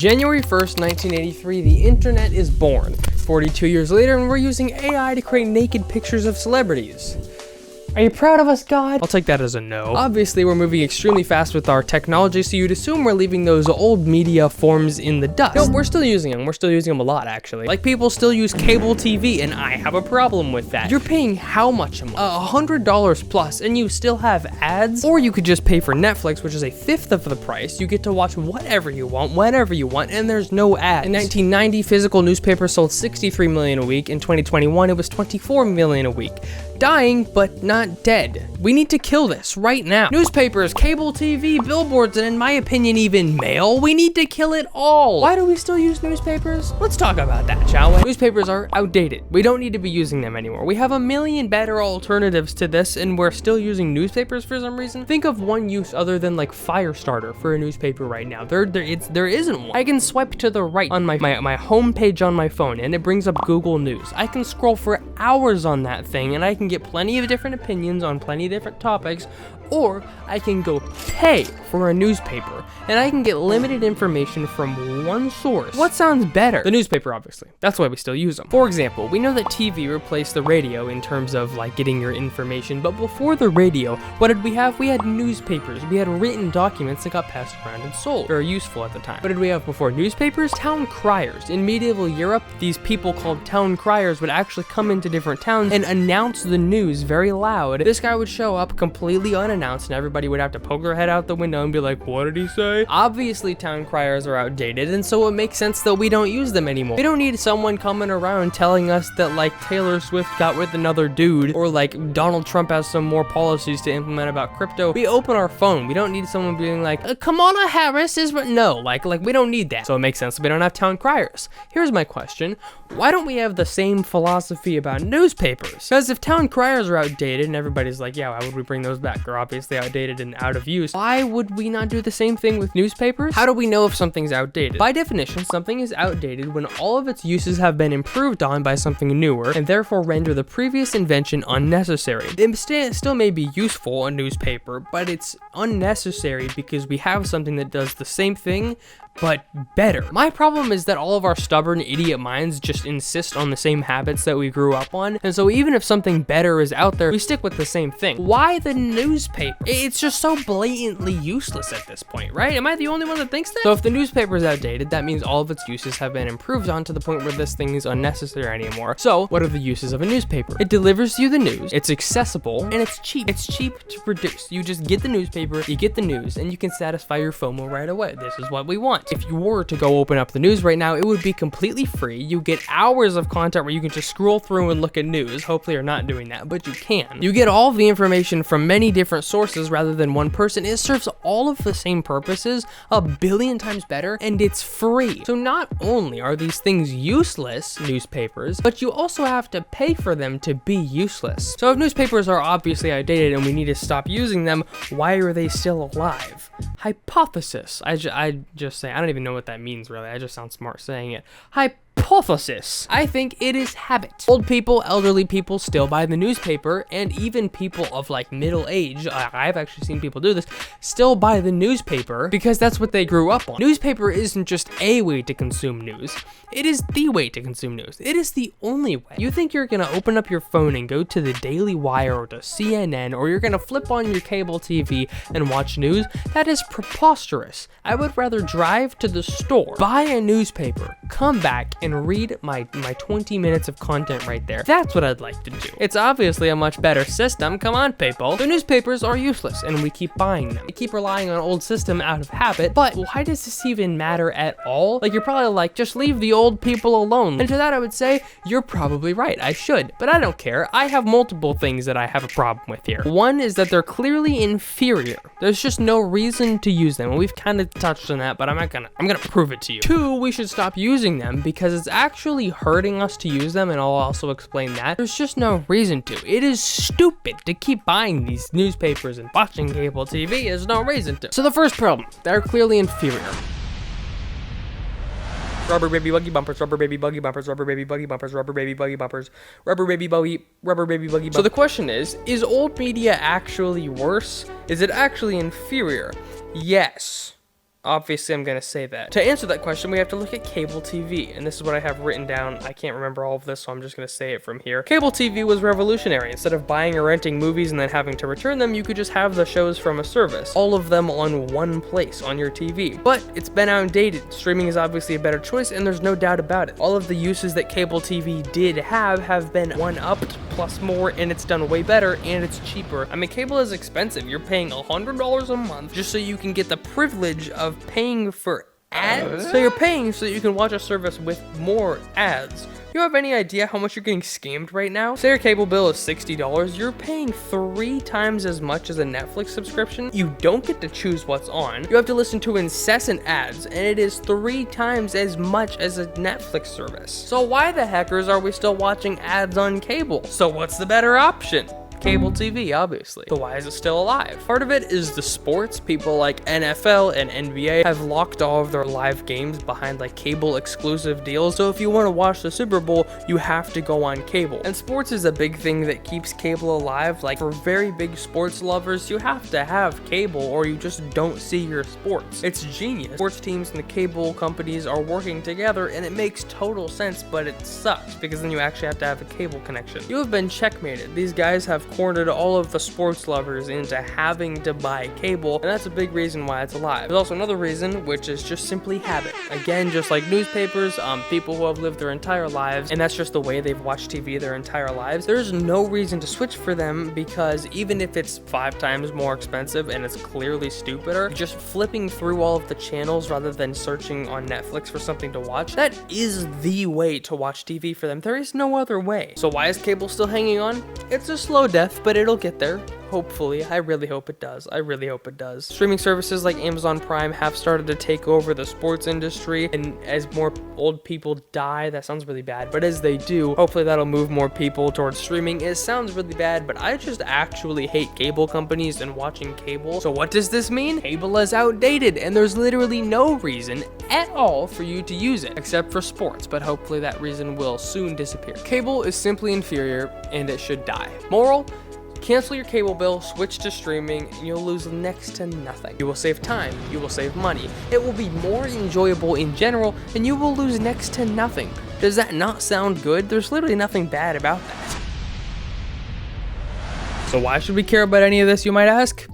January 1st, 1983, the internet is born. 42 years later, and we're using AI to create naked pictures of celebrities. Are you proud of us, God? I'll take that as a no. Obviously, we're moving extremely fast with our technology, so you'd assume we're leaving those old media forms in the dust. No, we're still using them. We're still using them a lot, actually. Like, people still use cable TV, and I have a problem with that. You're paying how much a month? $100 plus, and you still have ads? Or you could just pay for Netflix, which is a fifth of the price. You get to watch whatever you want, whenever you want, and there's no ads. In 1990, physical newspapers sold 63 million a week. In 2021, it was 24 million a week. Dying, but not dead. We need to kill this right now. Newspapers, cable TV, billboards, and in my opinion, even mail. We need to kill it all. Why do we still use newspapers? Let's talk about that, shall we? Newspapers are outdated. We don't need to be using them anymore. We have a million better alternatives to this, and we're still using newspapers for some reason. Think of one use other than like Firestarter for a newspaper right now. There isn't one. I can swipe to the right on my home page on my phone, and it brings up Google News. I can scroll for hours on that thing, and I can get plenty of different opinions on plenty of different topics, or I can go pay for a newspaper, and I can get limited information from one source. What sounds better? The newspaper, obviously. That's why we still use them. For example, we know that TV replaced the radio in terms of like getting your information, but before the radio, what did we have? We had newspapers. We had written documents that got passed around and sold. Very useful at the time. What did we have before newspapers? Town criers. In medieval Europe, these people called town criers would actually come into different towns and announce the news very loud. This guy would show up completely unannounced, and everybody would have to poke their head out the window and be like, what did he say? Obviously, town criers are outdated, and so it makes sense that we don't use them anymore. We don't need someone coming around telling us that like Taylor Swift got with another dude, or like Donald Trump has some more policies to implement about crypto. We open our phone. We don't need someone being like, Kamala Harris is no, like we don't need that. So it makes sense that we don't have town criers. Here's my question. Why don't we have the same philosophy about newspapers? Because if town criers are outdated and everybody's like, yeah, why would we bring those back? They're obviously outdated and out of use. Why would we not do the same thing with newspapers? How do we know if something's outdated? By definition, something is outdated when all of its uses have been improved on by something newer, and therefore render the previous invention unnecessary. It still may be useful, a newspaper, but it's unnecessary because we have something that does the same thing, but better. My problem is that all of our stubborn idiot minds just insist on the same habits that we grew up on, and so even if something better is out there, we stick with the same thing. Why the newspaper? It's just so blatantly useless at this point, right? Am I the only one that thinks that? So if the newspaper is outdated, that means all of its uses have been improved on to the point where this thing is unnecessary anymore. So what are the uses of a newspaper? It delivers you the news, it's accessible, and it's cheap. It's cheap to produce. You just get the newspaper, you get the news, and you can satisfy your FOMO right away. This is what we want. If you were to go open up the news right now, it would be completely free. You get hours of content where you can just scroll through and look at news. Hopefully you're not doing that, but you can. You get all the information from many different sources rather than one person. It serves all of the same purposes a billion times better, and it's free. So not only are these things useless, newspapers, but you also have to pay for them to be useless. So if newspapers are obviously outdated and we need to stop using them, why are they still alive? Hypothesis. I just say, I don't even know what that means really. I just sound smart saying it. Hypothesis. I think it is habit. Old people, elderly people still buy the newspaper, and even people of like middle age, I've actually seen people do this, still buy the newspaper because that's what they grew up on. Newspaper isn't just a way to consume news. It is the way to consume news. It is the only way. You think you're gonna open up your phone and go to the Daily Wire or to CNN, or you're gonna flip on your cable TV and watch news? That is preposterous. I would rather drive to the store, buy a newspaper, come back, and read my 20 minutes of content right there. That's what I'd like to do. It's obviously a much better system. Come on, people. The newspapers are useless, and we keep buying them. We keep relying on an old system out of habit, but why does this even matter at all? Like, you're probably like, just leave the old people alone. And to that, I would say, you're probably right. I should, but I don't care. I have multiple things that I have a problem with here. One is that they're clearly inferior. There's just no reason to use them, and we've kind of touched on that, but I'm gonna prove it to you. Two, we should stop using them because it's actually hurting us to use them, and I'll also explain that. There's just no reason to. It is stupid to keep buying these newspapers and watching cable TV. There's no reason to. So the first problem, they're clearly inferior. Rubber baby buggy bumpers, rubber baby buggy bumpers, rubber baby buggy bumpers, rubber baby buggy bumpers, rubber baby buggy bumpers. So the question is old media actually worse? Is it actually inferior? Yes. Obviously, I'm gonna say that. To answer that question, we have to look at cable TV, and this is what I have written down. I can't remember all of this, so I'm just gonna say it from here. Cable TV was revolutionary. Instead of buying or renting movies and then having to return them, you could just have the shows from a service, all of them on one place on your TV. But it's been outdated. Streaming is obviously a better choice, and there's no doubt about it. All of the uses that cable TV did have been one-upped plus more, and it's done way better, and it's cheaper. I mean, cable is expensive. You're paying $100 a month just so you can get the privilege of paying for ads. So you're paying so that you can watch a service with more ads. You have any idea how much you're getting scammed right now? Say your cable bill is $60, you're paying 3 times as much as a Netflix subscription. You don't get to choose what's on. You have to listen to incessant ads, and it is 3 times as much as a Netflix service. So why the heckers are we still watching ads on cable? So what's the better option? Cable TV, obviously. So why is it still alive? Part of it is the sports. People like NFL and NBA have locked all of their live games behind like cable exclusive deals. So if you want to watch the Super Bowl, you have to go on cable. And sports is a big thing that keeps cable alive. Like for very big sports lovers, you have to have cable or you just don't see your sports. It's genius. Sports teams and the cable companies are working together and it makes total sense, but it sucks because then you actually have to have a cable connection. You have been checkmated. These guys have cornered all of the sports lovers into having to buy cable, and that's a big reason why it's alive. There's also another reason, which is just simply habit. Again, just like newspapers, people who have lived their entire lives, and that's just the way they've watched TV their entire lives, there's no reason to switch for them because even if it's 5 times more expensive and it's clearly stupider, just flipping through all of the channels rather than searching on Netflix for something to watch, that is the way to watch TV for them. There is no other way. So why is cable still hanging on? It's a slow death, but it'll get there. Hopefully. I really hope it does. I really hope it does. Streaming services like Amazon Prime have started to take over the sports industry, and as more old people die, that sounds really bad, but as they do, hopefully that'll move more people towards streaming. It sounds really bad, but I just actually hate cable companies and watching cable. So what does this mean? Cable is outdated, and there's literally no reason at all for you to use it, except for sports, but hopefully that reason will soon disappear. Cable is simply inferior, and it should die. Moral: cancel your cable bill, switch to streaming, and you'll lose next to nothing. You will save time, you will save money. It will be more enjoyable in general, and you will lose next to nothing. Does that not sound good? There's literally nothing bad about that. So why should we care about any of this, you might ask?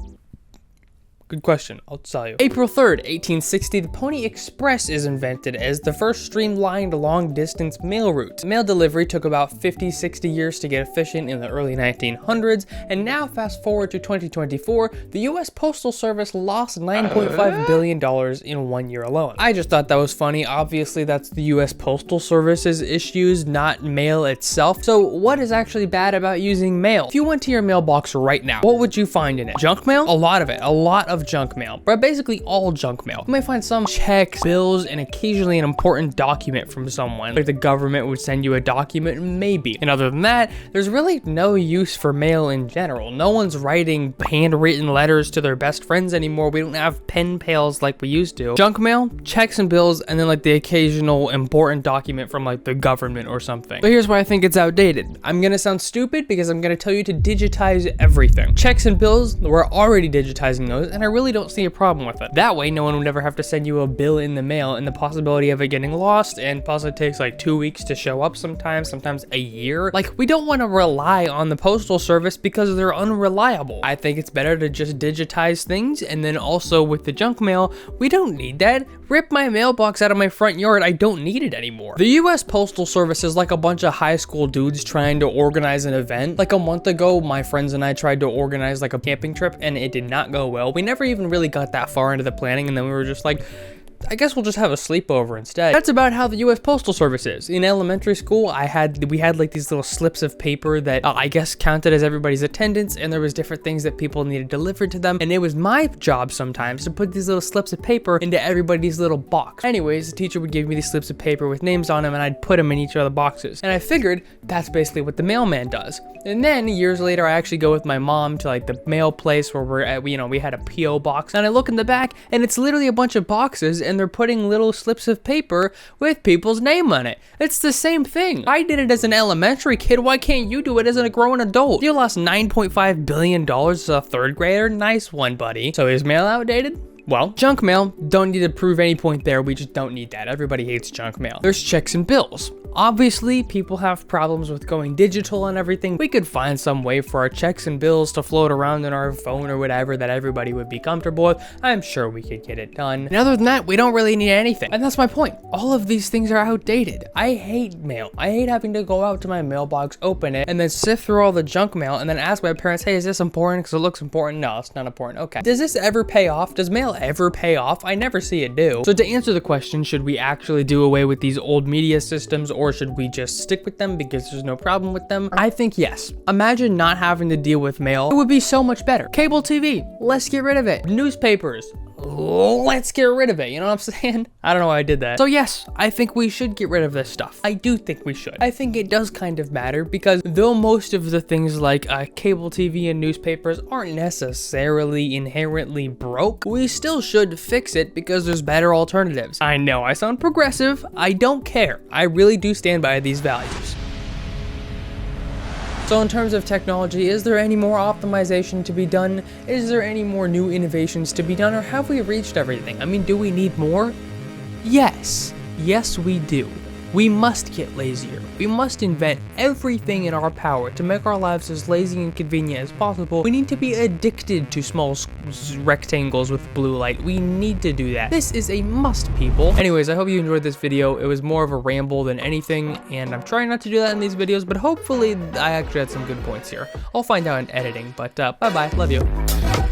Good question, I'll tell you. April 3rd, 1860, the Pony Express is invented as the first streamlined long-distance mail route. Mail delivery took about 50-60 years to get efficient in the early 1900s, and now fast forward to 2024, the US Postal Service lost $9.5 billion in 1 year alone. I just thought that was funny. Obviously, that's the US Postal Service's issues, not mail itself. So what is actually bad about using mail? If you went to your mailbox right now, what would you find in it? Junk mail? A lot of it. A lot of junk mail, but basically all junk mail. You might find some checks, bills, and occasionally an important document from someone. Like the government would send you a document, maybe. And other than that, there's really no use for mail in general. No one's writing handwritten letters to their best friends anymore. We don't have pen pals like we used to. Junk mail, checks and bills, and then like the occasional important document from like the government or something. But here's why I think it's outdated. I'm gonna sound stupid because I'm gonna tell you to digitize everything. Checks and bills, we're already digitizing those, and I really don't see a problem with it. That way, no one would ever have to send you a bill in the mail, and the possibility of it getting lost, and plus it takes like 2 weeks to show up sometimes a year. Like, we don't want to rely on the postal service because they're unreliable. I think it's better to just digitize things, and then also with the junk mail, we don't need that. Rip my mailbox out of my front yard, I don't need it anymore. The US Postal Service is like a bunch of high school dudes trying to organize an event. Like a month ago, my friends and I tried to organize like a camping trip, and it did not go well. We never even really got that far into the planning, and then we were just like, I guess we'll just have a sleepover instead. That's about how the US Postal Service is. In elementary school, we had like these little slips of paper that I guess counted as everybody's attendance, and there was different things that people needed delivered to them, and it was my job sometimes to put these little slips of paper into everybody's little box. Anyways, the teacher would give me these slips of paper with names on them, and I'd put them in each of the boxes. And I figured that's basically what the mailman does. And then years later, I actually go with my mom to like the mail place where we're at, you know, we had a PO box, and I look in the back, and it's literally a bunch of boxes, and they're putting little slips of paper with people's name on it. It's the same thing. I did it as an elementary kid. Why can't you do it as a grown adult? You lost $9.5 billion as a 3rd grader. Nice one, buddy. So is mail outdated? Well, junk mail, don't need to prove any point there, we just don't need that. Everybody hates junk mail. There's checks and bills. Obviously, people have problems with going digital and everything. We could find some way for our checks and bills to float around in our phone or whatever that everybody would be comfortable with. I'm sure we could get it done. And other than that, we don't really need anything. And that's my point. All of these things are outdated. I hate mail. I hate having to go out to my mailbox, open it, and then sift through all the junk mail and then ask my parents, hey, is this important? Because it looks important. No, it's not important. Okay. Does this ever pay off? Does mail ever pay off? I never see it do. So to answer the question, should we actually do away with these old media systems, or should we just stick with them because there's no problem with them? I think yes. Imagine not having to deal with mail. It would be so much better. Cable TV, let's get rid of it. Newspapers, let's get rid of it. You know what I'm saying? I don't know why I did that. So yes, I think we should get rid of this stuff. I do think we should. I think it does kind of matter because though most of the things like cable TV and newspapers aren't necessarily inherently broke, we still should fix it because there's better alternatives. I know I sound progressive. I don't care. I really do stand by these values. So in terms of technology, is there any more optimization to be done? Is there any more new innovations to be done, or have we reached everything? I mean, do we need more? Yes. Yes, we do. We must get lazier. We must invent everything in our power to make our lives as lazy and convenient as possible. We need to be addicted to small rectangles with blue light. We need to do that. This is a must, people. Anyways, I hope you enjoyed this video. It was more of a ramble than anything, and I'm trying not to do that in these videos, but hopefully I actually had some good points here. I'll find out in editing, but bye-bye. Love you.